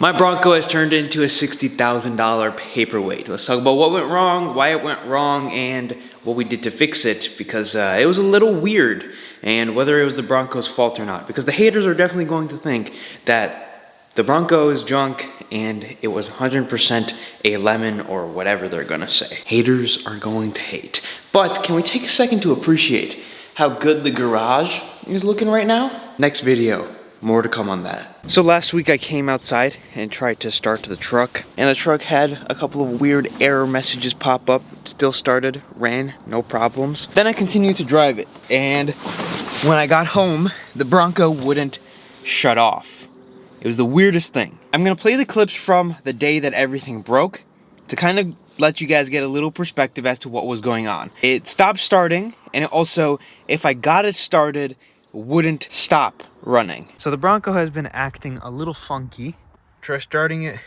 My Bronco has turned into a $60,000 paperweight. Let's talk about what went wrong, why it went wrong, and what we did to fix it, because it was a little weird, and whether it was the Bronco's fault or not. Because the haters are definitely going to think that the Bronco is junk and it was 100% a lemon or whatever they're gonna say. Haters are going to hate. But can we take a second to appreciate how good the garage is looking right now? Next video. More to come on that. So last week I came outside and tried to start the truck, and the truck had a couple of weird error messages pop up. Still started, ran, no problems. Then I continued to drive it, and when I got home, the Bronco wouldn't shut off. It was the weirdest thing. I'm gonna play the clips from the day that everything broke to kind of let you guys get a little perspective as to what was going on. It stopped starting, and it also, if I got it started, wouldn't stop running. So the Bronco has been acting a little funky. Try starting it,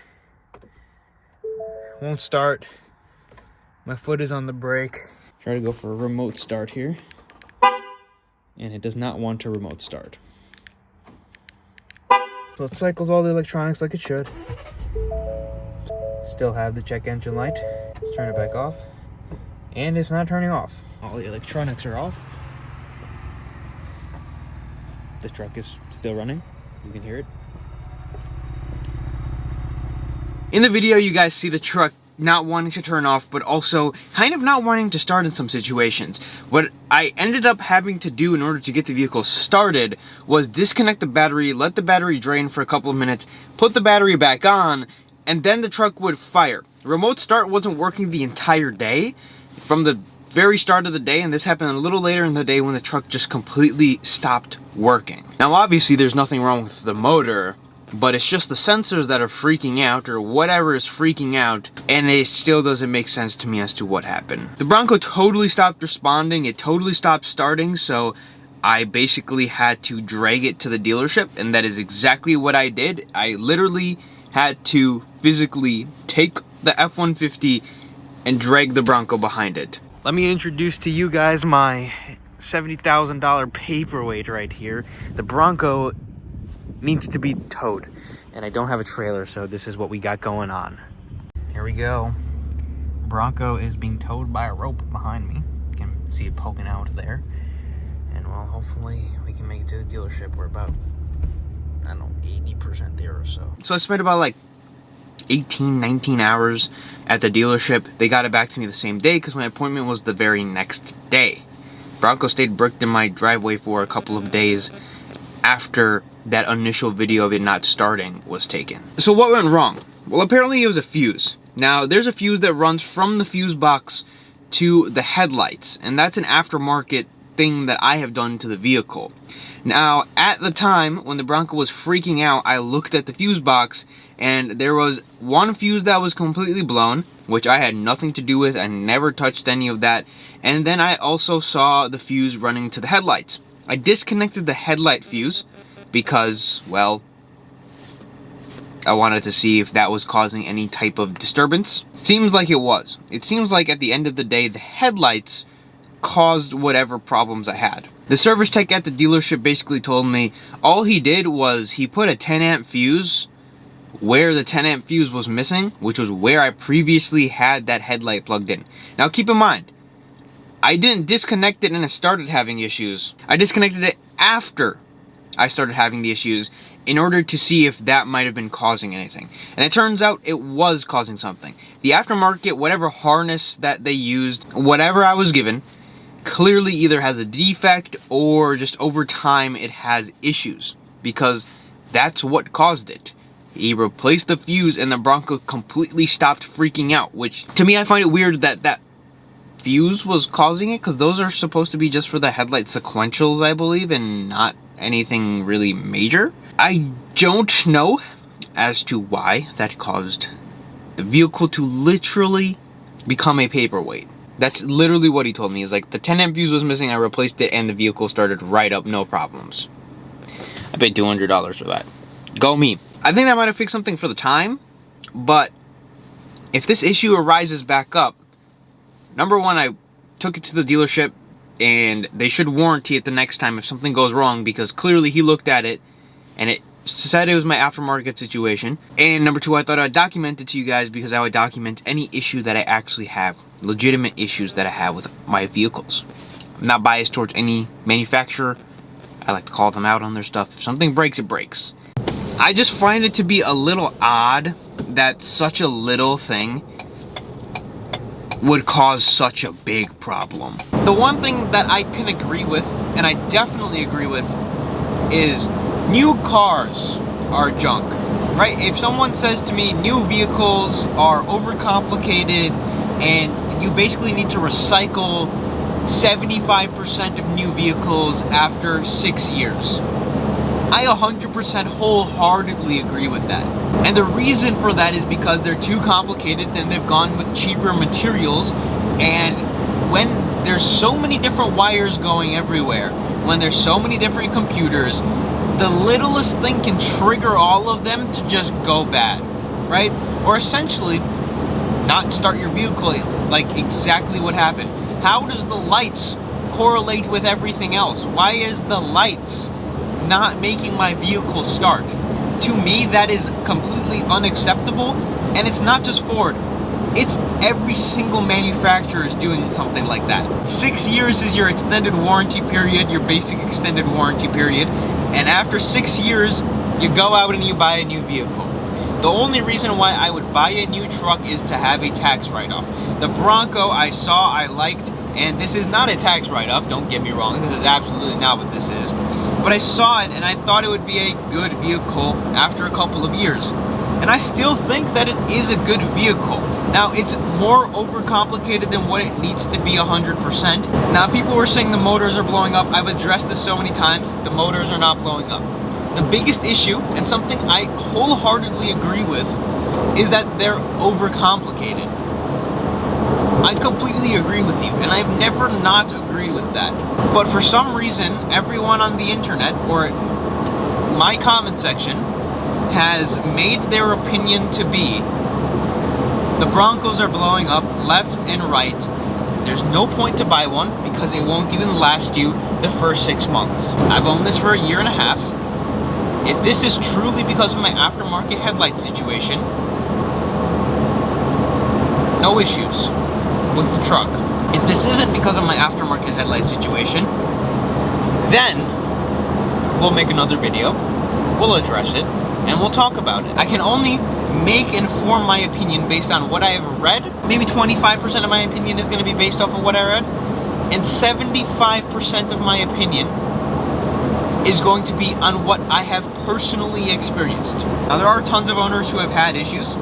won't start. My foot is on the brake. Try to go for a remote start here, and it does not want to remote start. So it cycles all the electronics like it should. Still have the check engine light. Let's turn it back off, and it's not turning off. All the electronics are off. The truck is still running. You can hear it. In the video, you guys see the truck not wanting to turn off, but also kind of not wanting to start in some situations. What I ended up having to do in order to get the vehicle started was disconnect the battery, let the battery drain for a couple of minutes, put the battery back on, and then the truck would fire. Remote start wasn't working the entire day. From the very start of the day, and this happened a little later in the day when the truck just completely stopped working. Now obviously there's nothing wrong with the motor, but it's just the sensors that are freaking out, or whatever is freaking out, and it still doesn't make sense to me as to what happened. The Bronco totally stopped responding, it totally stopped starting, so I basically had to drag it to the dealership, and that is exactly what I did. I literally had to physically take the F-150 and drag the Bronco behind it. Let me introduce to you guys my $70,000 paperweight right here. The Bronco needs to be towed, and I don't have a trailer, so this is what we got going on. Here we go. Bronco is being towed by a rope behind me. You can see it poking out there. And well, hopefully we can make it to the dealership. We're about, I don't know, 80% there or so. So I spent about like 19 hours at the dealership. They got it back to me the same day because my appointment was the very next day. Bronco stayed bricked in my driveway for a couple of days after that initial video of it not starting was taken. So what went wrong? Well, apparently it was a fuse. Now there's a fuse that runs from the fuse box to the headlights, and that's an aftermarket thing that I have done to the vehicle. Now, at the time when the Bronco was freaking out, I looked at the fuse box, and there was one fuse that was completely blown, which I had nothing to do with. I never touched any of that. And then I also saw the fuse running to the headlights. I disconnected the headlight fuse because, well, I wanted to see if that was causing any type of disturbance. Seems like it was. It seems like at the end of the day, the headlights caused whatever problems I had. The service tech at the dealership basically told me all he did was he put a 10 amp fuse where the 10 amp fuse was missing, which was where I previously had that headlight plugged in. Now keep in mind, I didn't disconnect it and it started having issues. I disconnected it after I started having the issues in order to see if that might have been causing anything. And it turns out it was causing something. The aftermarket, whatever harness that they used, whatever I was given, clearly either has a defect or just over time it has issues, because that's what caused it. He replaced the fuse and the Bronco completely stopped freaking out, which to me I find it weird that that fuse was causing it, because those are supposed to be just for the headlight sequentials, I believe, and not anything really major. I don't know as to why that caused the vehicle to literally become a paperweight. That's literally what he told me. Is like, the 10 amp fuse was missing, I replaced it, and the vehicle started right up, no problems. I paid $200 for that. Go me. I think that might have fixed something for the time, but if this issue arises back up, number one, I took it to the dealership, and they should warranty it the next time if something goes wrong, because clearly he looked at it, and it said it was my aftermarket situation. And number two, I thought I'd document it to you guys because I would document any issue that I actually have. Legitimate issues that I have with my vehicles. I'm not biased towards any manufacturer. I like to call them out on their stuff. If something breaks, it breaks. I just find it to be a little odd that such a little thing would cause such a big problem. The one thing that I can agree with, and I definitely agree with, is new cars are junk, right? If someone says to me new vehicles are overcomplicated and you basically need to recycle 75% of new vehicles after 6 years, I 100% wholeheartedly agree with that. And the reason for that is because they're too complicated and they've gone with cheaper materials. And when there's so many different wires going everywhere, when there's so many different computers, the littlest thing can trigger all of them to just go bad, right? Or essentially not start your vehicle, like exactly what happened. How does the lights correlate with everything else? Why is the lights not making my vehicle start? To me, that is completely unacceptable. And it's not just Ford, it's every single manufacturer is doing something like that. 6 years is your extended warranty period, your basic extended warranty period, and after 6 years you go out and you buy a new vehicle. The only reason why I would buy a new truck is to have a tax write-off. The Bronco I saw, I liked, and this is not a tax write-off, don't get me wrong, this is absolutely not what this is. But I saw it and I thought it would be a good vehicle after a couple of years. And I still think that it is a good vehicle. Now, it's more overcomplicated than what it needs to be 100%. Now, people were saying the motors are blowing up. I've addressed this so many times. The motors are not blowing up. The biggest issue, and something I wholeheartedly agree with, is that they're overcomplicated. I completely agree with you, and I've never not agreed with that. But for some reason, everyone on the internet, or my comment section, has made their opinion to be the Broncos are blowing up left and right. There's no point to buy one because it won't even last you the first 6 months. I've owned this for a year and a half. If this is truly because of my aftermarket headlight situation, no issues with the truck. If this isn't because of my aftermarket headlight situation, then we'll make another video, we'll address it, and we'll talk about it. I can only inform my opinion based on what I have read. Maybe 25% of my opinion is going to be based off of what I read, and 75% of my opinion is going to be on what I have personally experienced. Now, there are tons of owners who have had issues,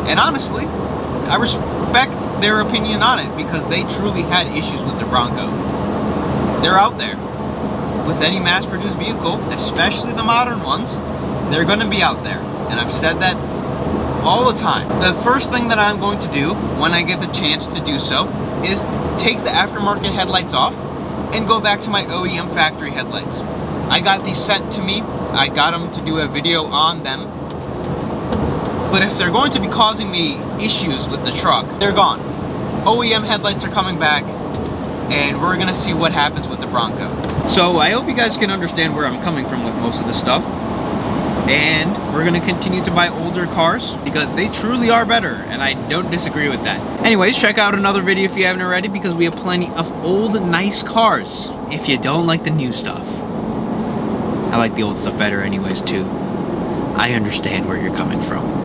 and honestly, I respect their opinion on it because they truly had issues with their Bronco. They're out there. With any mass-produced vehicle, especially the modern ones, they're going to be out there. And I've said that all the time. The first thing that I'm going to do when I get the chance to do so is take the aftermarket headlights off and go back to my OEM factory headlights. I got these sent to me. I got them to do a video on them. But if they're going to be causing me issues with the truck, they're gone. OEM headlights are coming back, and we're gonna see what happens with the Bronco. So I hope you guys can understand where I'm coming from with most of this stuff. And we're gonna continue to buy older cars because they truly are better, and I don't disagree with that. Anyways, check out another video if you haven't already because we have plenty of old, nice cars if you don't like the new stuff. I like the old stuff better anyways too. I understand where you're coming from.